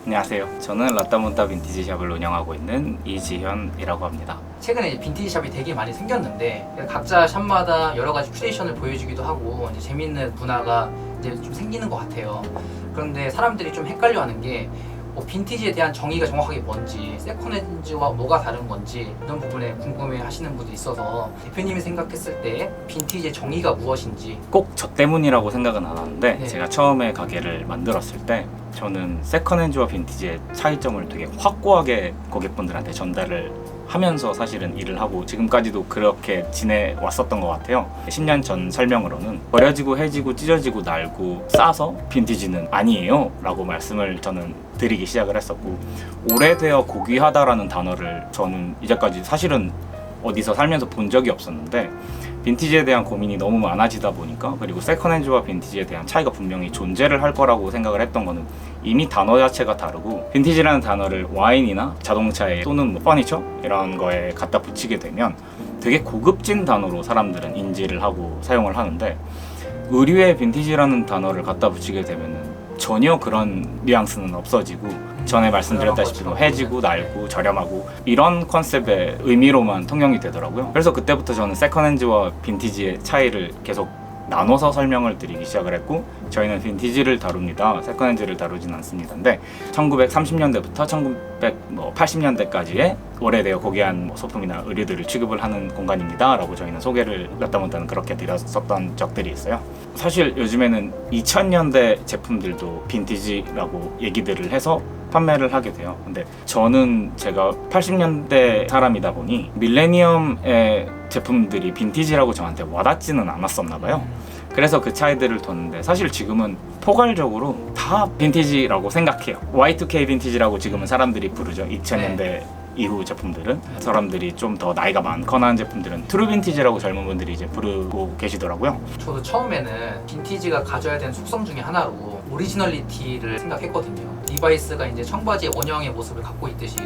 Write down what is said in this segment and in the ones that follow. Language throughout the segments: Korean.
안녕하세요. 저는 라따몬따 빈티지 샵을 운영하고 있는 이지현이라고 합니다. 최근에 빈티지 샵이 되게 많이 생겼는데 각자 샵마다 여러 가지 큐레이션을 보여주기도 하고 이제 재밌는 문화가 이제 좀 생기는 것 같아요. 그런데 사람들이 좀 헷갈려하는 게 빈티지에 대한 정의가 정확하게 뭔지, 세컨핸즈와 뭐가 다른 건지 이런 부분에 궁금해하시는 분들이 있어서 대표님이 생각했을 때 빈티지의 정의가 무엇인지. 꼭 저 때문이라고 생각은 안 하는데 네. 제가 처음에 가게를 만들었을 때 저는 세컨핸즈와 빈티지의 차이점을 되게 확고하게 고객분들한테 전달을 하면서 사실은 일을 하고 지금까지도 그렇게 지내왔었던 것 같아요. 10년 전 설명으로는 버려지고 해지고 찢어지고 낡고 싸서 빈티지는 아니에요 라고 말씀을 저는 드리기 시작을 했었고, 오래되어 고귀하다라는 단어를 저는 이제까지 사실은 어디서 살면서 본 적이 없었는데, 빈티지에 대한 고민이 너무 많아지다 보니까, 그리고 세컨핸즈와 빈티지에 대한 차이가 분명히 존재를 할 거라고 생각을 했던 거는 이미 단어 자체가 다르고, 빈티지라는 단어를 와인이나 자동차에 또는 뭐 퍼니처 이런 거에 갖다 붙이게 되면 되게 고급진 단어로 사람들은 인지를 하고 사용을 하는데, 의류에 빈티지라는 단어를 갖다 붙이게 되면은 전혀 그런 뉘앙스는 없어지고, 전에 말씀드렸다시피 해지고 낡고 저렴하고 이런 컨셉의 의미로만 통용이 되더라고요. 그래서 그때부터 저는 세컨핸즈와 빈티지의 차이를 계속 나눠서 설명을 드리기 시작을 했고, 저희는 빈티지를 다룹니다, 세컨핸즈를 다루진 않습니다. 근데 1930년대부터 1980년대까지의 오래되어 고귀한 소품이나 의류들을 취급을 하는 공간입니다 라고 저희는 소개를 라따몬따는 그렇게 드렸었던 적들이 있어요. 사실 요즘에는 2000년대 제품들도 빈티지라고 얘기들을 해서 판매를 하게 돼요. 근데 저는 제가 80년대 사람이다 보니 밀레니엄의 제품들이 빈티지라고 저한테 와닿지는 않았었나 봐요. 그래서 그 차이들을 뒀는데, 사실 지금은 포괄적으로 다 빈티지라고 생각해요. Y2K 빈티지라고 지금은 사람들이 부르죠. 2000년대 이후 제품들은. 사람들이 좀 더 나이가 많거나 한 제품들은 트루 빈티지라고 젊은 분들이 이제 부르고 계시더라고요. 저도 처음에는 빈티지가 가져야 되는 속성 중에 하나로 오리지널리티를 생각했거든요. 리바이스가 이제 청바지의 원형의 모습을 갖고 있듯이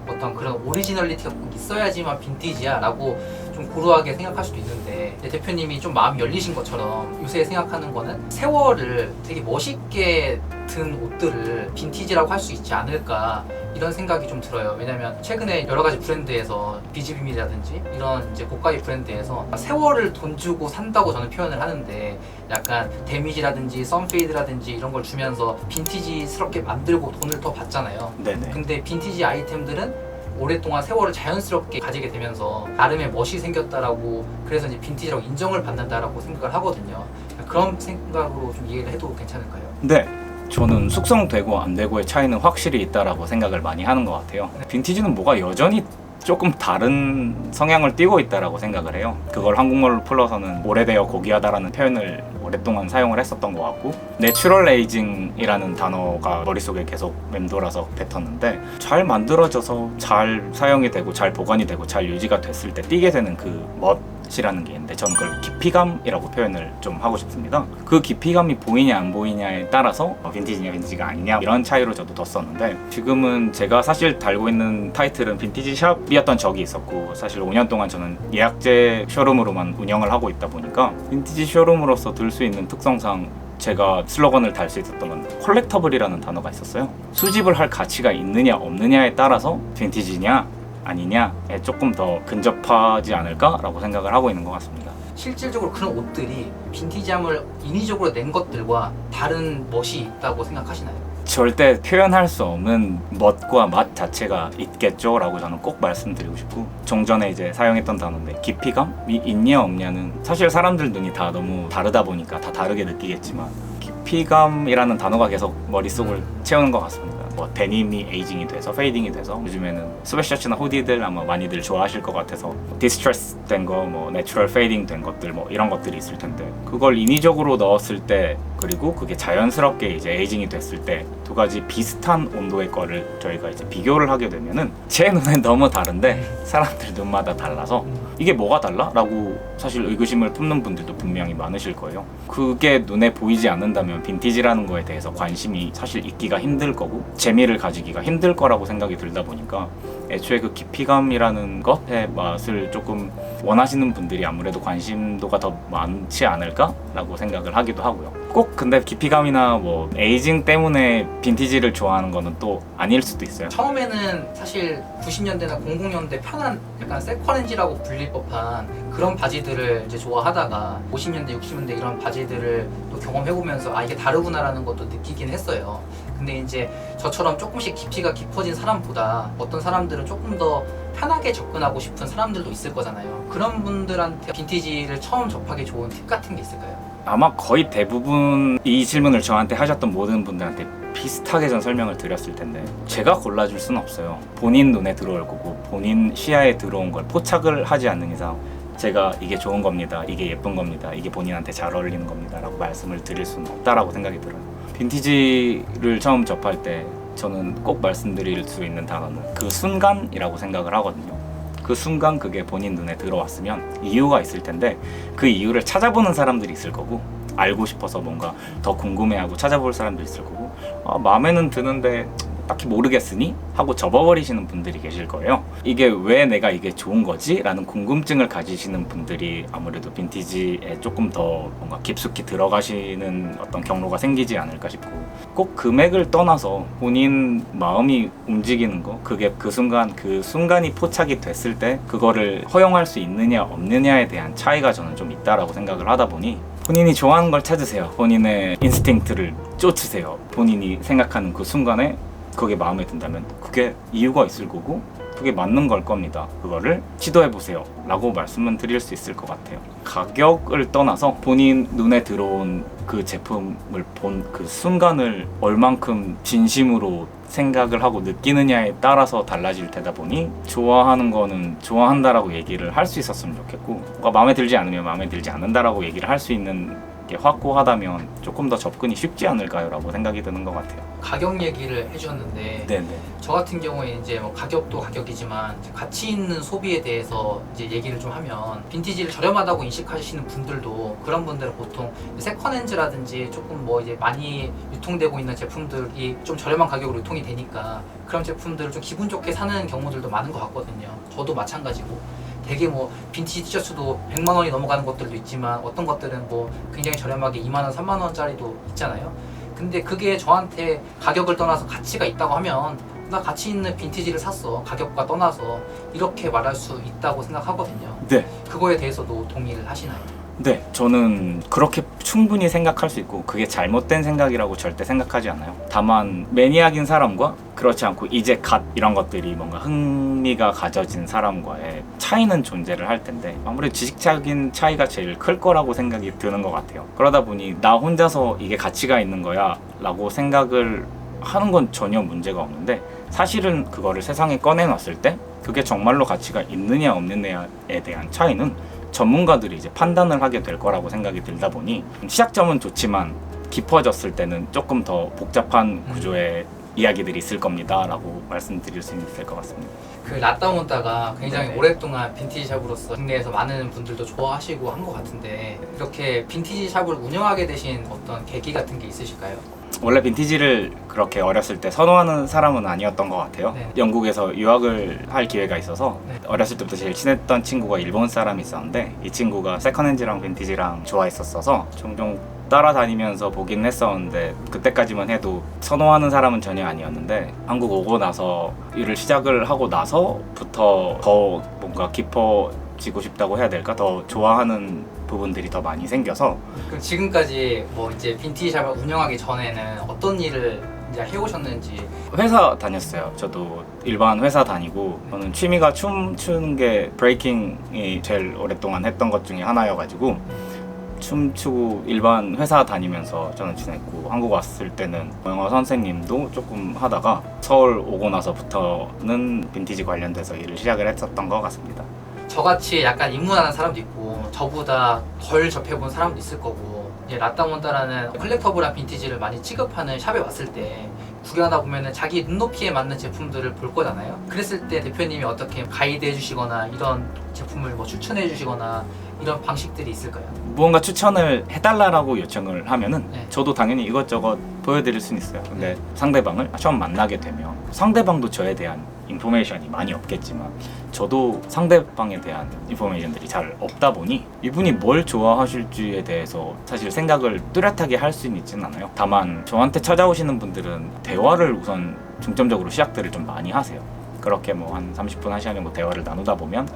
어떤 그런 오리지널리티가 꼭 있어야지만 빈티지야 라고 좀 고루하게 생각할 수도 있는데, 대표님이 좀 마음이 열리신 것처럼 요새 생각하는 거는 세월을 되게 멋있게 든 옷들을 빈티지라고 할 수 있지 않을까, 이런 생각이 좀 들어요. 왜냐면 최근에 여러 가지 브랜드에서 비즈빔이라든지 이런 이제 고가의 브랜드에서 세월을 돈 주고 산다고 저는 표현을 하는데, 약간 데미지라든지 썬페이드라든지 이런 걸 주면서 빈티지스럽게 만들고 돈을 더 받잖아요. 네네. 근데 빈티지 아이템들은 오랫동안 세월을 자연스럽게 가지게 되면서 나름의 멋이 생겼다라고, 그래서 이제 빈티지라고 인정을 받는다라고 생각을 하거든요. 그런 생각으로 좀 이해를 해도 괜찮을까요? 네, 저는 숙성되고 안 되고의 차이는 확실히 있다라고 생각을 많이 하는 것 같아요. 빈티지는 뭐가 여전히 조금 다른 성향을 띠고 있다라고 생각을 해요. 그걸 한국말로 풀어서는 오래되어 고귀하다라는 표현을 오랫동안 사용을 했었던 것 같고, 내추럴 에이징이라는 단어가 머릿속에 계속 맴돌아서 뱉었는데, 잘 만들어져서 잘 사용이 되고 잘 보관이 되고 잘 유지가 됐을 때 띠게 되는 그 멋이라는 게 있는데, 저는 그걸 깊이감이라고 표현을 좀 하고 싶습니다. 그 깊이감이 보이냐 안 보이냐에 따라서 빈티지냐 빈티지가 아니냐 이런 차이로 저도 뒀었는데, 지금은 제가 사실 달고 있는 타이틀은 빈티지 샵이었던 적이 있었고, 사실 5년 동안 저는 예약제 쇼룸으로만 운영을 하고 있다 보니까 빈티지 쇼룸으로서 들 수 있는 특성상 제가 슬로건을 달 수 있었던 건 콜렉터블이라는 단어가 있었어요. 수집을 할 가치가 있느냐 없느냐에 따라서 빈티지냐 아니냐에 조금 더 근접하지 않을까라고 생각을 하고 있는 것 같습니다. 실질적으로 그런 옷들이 빈티지함을 인위적으로 낸 것들과 다른 멋이 있다고 생각하시나요? 절대 표현할 수 없는 멋과 맛 자체가 있겠죠 라고 저는 꼭 말씀드리고 싶고, 종전에 이제 사용했던 단어인데 깊이감이 있냐 없냐는 사실 사람들 눈이 다 너무 다르다 보니까 다 다르게 느끼겠지만, 깊이감이라는 단어가 계속 머릿속을 채우는 것 같습니다. 뭐 데님이 에이징이 돼서 페이딩이 돼서 요즘에는 스웨셔츠나 후디들 아마 많이들 좋아하실 것 같아서 디스트레스 된 거, 뭐 내추럴 페이딩 된 것들, 뭐 이런 것들이 있을 텐데, 그걸 인위적으로 넣었을 때, 그리고 그게 자연스럽게 이제 에이징이 됐을 때 두 가지 비슷한 온도의 거를 저희가 이제 비교를 하게 되면은 제 눈엔 너무 다른데 사람들 눈마다 달라서 이게 뭐가 달라? 라고 사실 의구심을 품는 분들도 분명히 많으실 거예요. 그게 눈에 보이지 않는다면 빈티지라는 거에 대해서 관심이 사실 있기가 힘들 거고 재미를 가지기가 힘들 거라고 생각이 들다 보니까, 애초에 그 깊이감이라는 것의 맛을 조금 원하시는 분들이 아무래도 관심도가 더 많지 않을까? 라고 생각을 하기도 하고요. 꼭 근데 깊이감이나 뭐 에이징 때문에 빈티지를 좋아하는 거는 또 아닐 수도 있어요. 처음에는 사실 90년대나 00년대 편한 약간 세컨렌지라고 불릴 법한 그런 바지들을 이제 좋아하다가 50년대, 60년대 이런 바지들을 또 경험해보면서 아 이게 다르구나라는 것도 느끼긴 했어요. 근데 이제 저처럼 조금씩 깊이가 깊어진 사람보다 어떤 사람들은 조금 더 편하게 접근하고 싶은 사람들도 있을 거잖아요. 그런 분들한테 빈티지를 처음 접하기 좋은 팁 같은 게 있을까요? 아마 거의 대부분 이 질문을 저한테 하셨던 모든 분들한테 비슷하게 전 설명을 드렸을 텐데 제가 골라줄 수는 없어요. 본인 눈에 들어올 거고 본인 시야에 들어온 걸 포착을 하지 않는 이상 제가 이게 좋은 겁니다, 이게 예쁜 겁니다, 이게 본인한테 잘 어울리는 겁니다 라고 말씀을 드릴 수는 없다라고 생각이 들어요. 빈티지를 처음 접할 때 저는 꼭 말씀드릴 수 있는 단어는 그 순간이라고 생각을 하거든요. 그 순간 그게 본인 눈에 들어왔으면 이유가 있을 텐데 그 이유를 찾아보는 사람들이 있을 거고 알고 싶어서 뭔가 더 궁금해하고 찾아볼 사람도 있을 거고 마음에는 드는데 딱히 모르겠으니 하고 접어버리시는 분들이 계실 거예요. 이게 왜 내가 이게 좋은 거지? 라는 궁금증을 가지시는 분들이 아무래도 빈티지에 조금 더 뭔가 깊숙이 들어가시는 어떤 경로가 생기지 않을까 싶고 꼭 금액을 떠나서 본인 마음이 움직이는 거 그게 그 순간이 포착이 됐을 때 그거를 허용할 수 있느냐 없느냐에 대한 차이가 저는 좀 있다라고 생각을 하다 보니 본인이 좋아하는 걸 찾으세요. 본인의 인스팅크를 쫓으세요. 본인이 생각하는 그 순간에 그게 마음에 든다면 그게 이유가 있을 거고 그게 맞는 걸 겁니다. 그거를 시도해보세요 라고 말씀은 드릴 수 있을 것 같아요. 가격을 떠나서 본인 눈에 들어온 그 제품을 본 그 순간을 얼만큼 진심으로 생각을 하고 느끼느냐에 따라서 달라질 테다 보니 좋아하는 거는 좋아한다라고 얘기를 할 수 있었으면 좋겠고 뭔가 마음에 들지 않으면 마음에 들지 않는다라고 얘기를 할 수 있는 게 확고하다면 조금 더 접근이 쉽지 않을까요? 라고 생각이 드는 것 같아요. 가격 얘기를 해주셨는데 네네. 저 같은 경우에 이제 뭐 가격도 가격이지만 가치 있는 소비에 대해서 이제 얘기를 좀 하면 빈티지를 저렴하다고 인식하시는 분들도 그런 분들은 보통 세컨핸즈라든지 조금 뭐 이제 많이 유통되고 있는 제품들이 좀 저렴한 가격으로 유통이 되니까 그런 제품들을 좀 기분 좋게 사는 경우들도 많은 것 같거든요. 저도 마찬가지고 되게 뭐 빈티지 티셔츠도 100만 원이 넘어가는 것들도 있지만 어떤 것들은 뭐 굉장히 저렴하게 2만 원, 3만 원짜리도 있잖아요. 근데 그게 저한테 가격을 떠나서 가치가 있다고 하면 나 가치 있는 빈티지를 샀어. 가격과 떠나서 이렇게 말할 수 있다고 생각하거든요. 네. 그거에 대해서도 동의를 하시나요? 네, 저는 그렇게 충분히 생각할 수 있고 그게 잘못된 생각이라고 절대 생각하지 않아요. 다만 매니악인 사람과 그렇지 않고 이제 갓 이런 것들이 뭔가 흥미가 가져진 사람과의 차이는 존재를 할 텐데 아무래도 지식적인 차이가 제일 클 거라고 생각이 드는 것 같아요. 그러다 보니 나 혼자서 이게 가치가 있는 거야 라고 생각을 하는 건 전혀 문제가 없는데 사실은 그거를 세상에 꺼내놨을 때 그게 정말로 가치가 있느냐 없느냐에 대한 차이는 전문가들이 이제 판단을 하게 될 거라고 생각이 들다 보니 시작점은 좋지만 깊어졌을 때는 조금 더 복잡한 구조의 이야기들이 있을 겁니다 라고 말씀드릴 수 있을 것 같습니다. 그 라따몬타가 굉장히 네. 오랫동안 빈티지 샵으로서 국내에서 많은 분들도 좋아하시고 한 것 같은데 이렇게 빈티지 샵을 운영하게 되신 어떤 계기 같은 게 있으실까요? 원래 빈티지를 그렇게 어렸을 때 선호하는 사람은 아니었던 것 같아요. 네. 영국에서 유학을 할 기회가 있어서 네. 어렸을 때부터 제일 친했던 친구가 일본 사람이 있었는데 이 친구가 세컨핸즈랑 빈티지랑 좋아했었어서 종종 따라다니면서 보긴 했었는데 그때까지만 해도 선호하는 사람은 전혀 아니었는데 한국 오고 나서 일을 시작을 하고 나서부터 더 뭔가 깊어지고 싶다고 해야 될까? 더 좋아하는 부분들이 더 많이 생겨서 그럼 지금까지 뭐 이제 빈티지 샵을 운영하기 전에는 어떤 일을 이제 해오셨는지. 회사 다녔어요. 저도 일반 회사 다니고 저는 취미가 춤추는 게 브레이킹이 제일 오랫동안 했던 것 중에 하나여가지고 춤추고 일반 회사 다니면서 저는 지냈고 한국 왔을 때는 영어 선생님도 조금 하다가 서울 오고 나서부터는 빈티지 관련돼서 일을 시작을 했었던 것 같습니다. 저같이 약간 입문하는 사람도 있고 저보다 덜 접해본 사람도 있을 거고 이제 라따몬타라는 컬렉터블한 빈티지를 많이 취급하는 샵에 왔을 때 구경하다 보면은 자기 눈높이에 맞는 제품들을 볼 거잖아요. 그랬을 때 대표님이 어떻게 가이드 해주시거나 이런 제품을 뭐 추천해 주시거나 이런 방식들이 있을까요? 무언가 추천을 해달라고 요청을 하면은 네. 저도 당연히 이것저것 보여드릴 수는 있어요. 근데 상대방을 처음 만나게 되면 상대방도 저에 대한 인포메이션이 많이 없겠지만 저도 상대방에 대한 인포메이션들이 잘 없다 보니 이분이 뭘 좋아하실지에 대해서 사실 생각을 뚜렷하게 할 수는 있지는 않아요. 다만 저한테 찾아오시는 분들은 대화를 우선 중점적으로 시작들을 좀 많이 하세요. 그렇게 뭐 한 30분, 1시간 정도 대화를 나누다 보면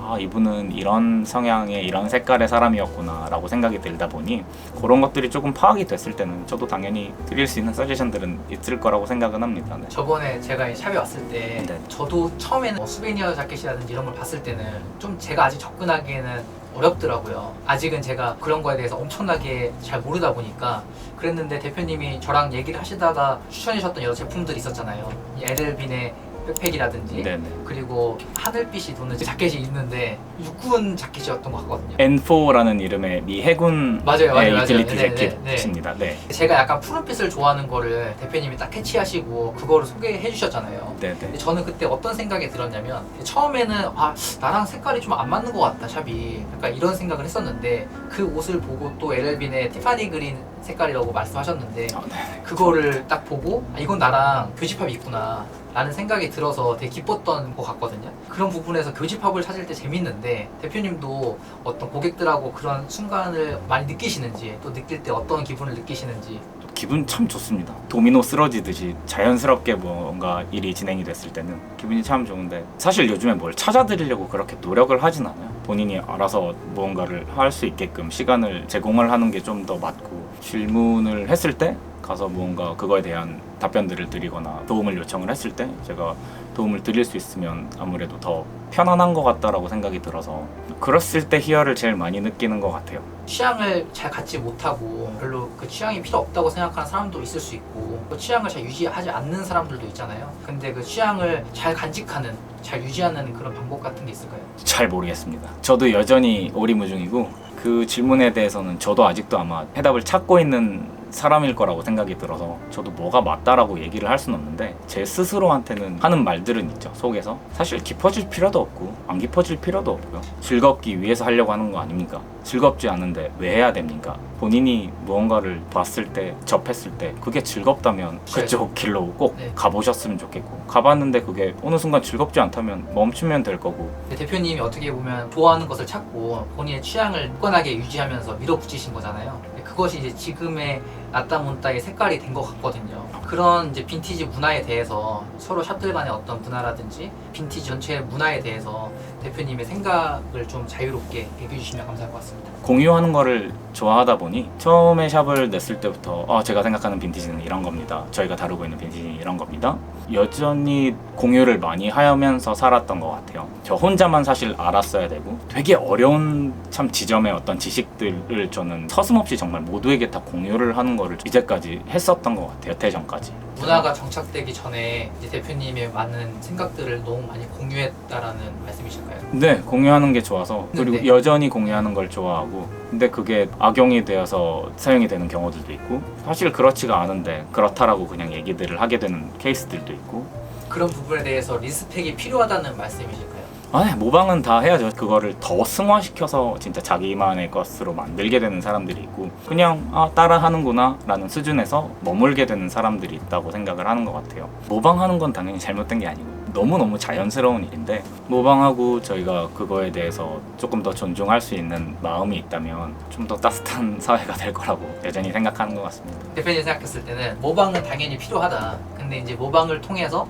아, 이분은 이런 성향의 이런 색깔의 사람이었구나 라고 생각이 들다 보니 그런 것들이 조금 파악이 됐을 때는 저도 당연히 드릴 수 있는 서제션들은 있을 거라고 생각은 합니다. 네. 저번에 제가 이 샵에 왔을 때 네. 저도 처음에는 뭐 수베니어 자켓이라든지 이런 걸 봤을 때는 좀 제가 아직 접근하기에는 어렵더라고요. 아직은 제가 그런 거에 대해서 엄청나게 잘 모르다 보니까 그랬는데 대표님이 저랑 얘기를 하시다가 추천해 주셨던 여러 제품들이 있었잖아요. 이 LL빈의 백팩이라든지 네네. 그리고 하늘빛이 도는 자켓이 있는데 육군 자켓이었던 것 같거든요. N4라는 이름의 미 해군 맞아요, 맞아요, 유틸리티 맞아요. 재킷입니다. 네. 제가 약간 푸른빛을 좋아하는 거를 대표님이 딱 캐치하시고 그거를 소개해 주셨잖아요. 네네. 근데 저는 그때 어떤 생각이 들었냐면 처음에는 아 나랑 색깔이 좀 안 맞는 것 같다 샵이 약간 이런 생각을 했었는데 그 옷을 보고 또 LL빈의 티파니 그린 색깔이라고 말씀하셨는데 아, 네. 그거를 딱 보고 아, 이건 나랑 교집합이 있구나 라는 생각이 들어서 되게 기뻤던 것 같거든요. 그런 부분에서 교집합을 찾을 때 재밌는데 대표님도 어떤 고객들하고 그런 순간을 많이 느끼시는지 또 느낄 때 어떤 기분을 느끼시는지. 기분 참 좋습니다. 도미노 쓰러지듯이 자연스럽게 뭔가 일이 진행이 됐을 때는 기분이 참 좋은데 사실 요즘에 뭘 찾아드리려고 그렇게 노력을 하진 않아요. 본인이 알아서 무언가를 할 수 있게끔 시간을 제공을 하는 게 좀 더 맞고 질문을 했을 때 가서 무언가 그거에 대한 답변들을 드리거나 도움을 요청을 했을 때 제가 도움을 드릴 수 있으면 아무래도 더 편안한 것 같다라고 생각이 들어서 그랬을 때 희열을 제일 많이 느끼는 것 같아요. 취향을 잘 갖지 못하고 별로 그 취향이 필요 없다고 생각하는 사람도 있을 수 있고 그 취향을 잘 유지하지 않는 사람들도 있잖아요. 근데 그 취향을 잘 간직하는, 잘 유지하는 그런 방법 같은 게 있을까요? 잘 모르겠습니다. 저도 여전히 오리무중이고 그 질문에 대해서는 저도 아직도 아마 해답을 찾고 있는 사람일 거라고 생각이 들어서 저도 뭐가 맞다라고 얘기를 할 수는 없는데 제 스스로한테는 하는 말들은 있죠. 속에서 사실 깊어질 필요도 없고 안 깊어질 필요도 없고요. 즐겁기 위해서 하려고 하는 거 아닙니까? 즐겁지 않은데 왜 해야 됩니까? 본인이 무언가를 봤을 때 접했을 때 그게 즐겁다면 그쪽 길로 꼭 네. 가보셨으면 좋겠고 가봤는데 그게 어느 순간 즐겁지 않다면 멈추면 될 거고. 대표님이 어떻게 보면 좋아하는 것을 찾고 본인의 취향을 굳건하게 유지하면서 밀어붙이신 거잖아요. 그것이 이제 지금의 나따문따의 색깔이 된 것 같거든요. 그런 이제 빈티지 문화에 대해서 서로 샵들 간의 어떤 문화라든지 빈티지 전체의 문화에 대해서 대표님의 생각을 좀 자유롭게 얘기해 주시면 감사할 것 같습니다. 공유하는 거를 좋아하다 보니 처음에 샵을 냈을 때부터 제가 생각하는 빈티지는 이런 겁니다. 저희가 다루고 있는 빈티지는 이런 겁니다. 여전히 공유를 많이 하면서 살았던 것 같아요. 저 혼자만 사실 알았어야 되고 되게 어려운 참 지점의 어떤 지식들을 저는 서슴없이 정말 모두에게 다 공유를 하는 거를 이제까지 했었던 것 같아요. 여태 전까지. 문화가 정착되기 전에 이제 대표님의 많은 생각들을 너무 많이 공유했다라는 말씀이실까요? 네, 공유하는 게 좋아서 그리고 네. 여전히 공유하는 걸 좋아하고 근데 그게 악용이 되어서 사용이 되는 경우들도 있고 사실 그렇지가 않은데 그렇다라고 그냥 얘기들을 하게 되는 케이스들도 있고 그런 부분에 대해서 리스펙이 필요하다는 말씀이실까요? 네, 모방은 다 해야죠. 그거를 더 승화시켜서 진짜 자기만의 것으로 만들게 되는 사람들이 있고 그냥 따라하는구나 라는 수준에서 머물게 되는 사람들이 있다고 생각을 하는 것 같아요. 모방하는 건 당연히 잘못된 게 아니고 너무너무 자연스러운 일인데 모방하고 저희가 그거에 대해서 조금 더 존중할 수 있는 마음이 있다면 좀 더 따뜻한 사회가 될 거라고 여전히 생각하는 것 같습니다. 대표님 생각했을 때는 모방은 당연히 필요하다. 근데 이제 모방을 통해서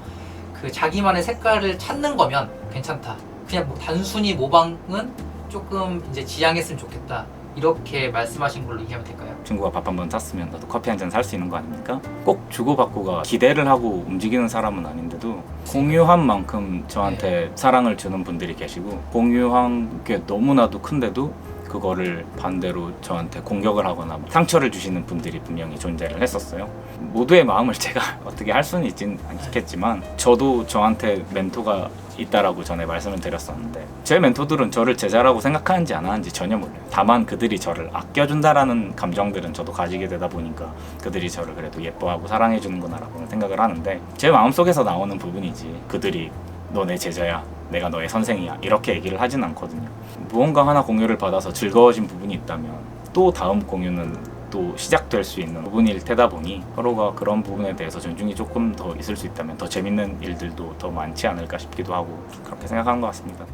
그 자기만의 색깔을 찾는 거면 괜찮다. 그냥 뭐 단순히 모방은 조금 이제 지양했으면 좋겠다. 이렇게 말씀하신 걸로 이해하면 될까요? 친구가 밥 한 번 샀으면 나도 커피 한 잔 살 수 있는 거 아닙니까? 꼭 주고받고가 기대를 하고 움직이는 사람은 아닌데도 공유한 만큼 저한테 사랑을 주는 분들이 계시고 공유한 게 너무나도 큰데도 그거를 반대로 저한테 공격을 하거나 상처를 주시는 분들이 분명히 존재를 했었어요. 모두의 마음을 제가 어떻게 할 수는 있진 않겠지만 저도 저한테 멘토가 있다라고 전에 말씀을 드렸었는데 제 멘토들은 저를 제자라고 생각하는지 안 하는지 전혀 몰라요. 다만 그들이 저를 아껴준다라는 감정들은 저도 가지게 되다 보니까 그들이 저를 그래도 예뻐하고 사랑해주는구나 라고 생각을 하는데 제 마음속에서 나오는 부분이지 그들이 너 내 제자야 내가 너의 선생이야 이렇게 얘기를 하진 않거든요. 무언가 하나 공유를 받아서 즐거워진 부분이 있다면 또 다음 공유는 또 시작될 수 있는 부분일 테다 보니 서로가 그런 부분에 대해서 존중이 조금 더 있을 수 있다면 더 재밌는 일들도 더 많지 않을까 싶기도 하고 그렇게 생각하는 것 같습니다.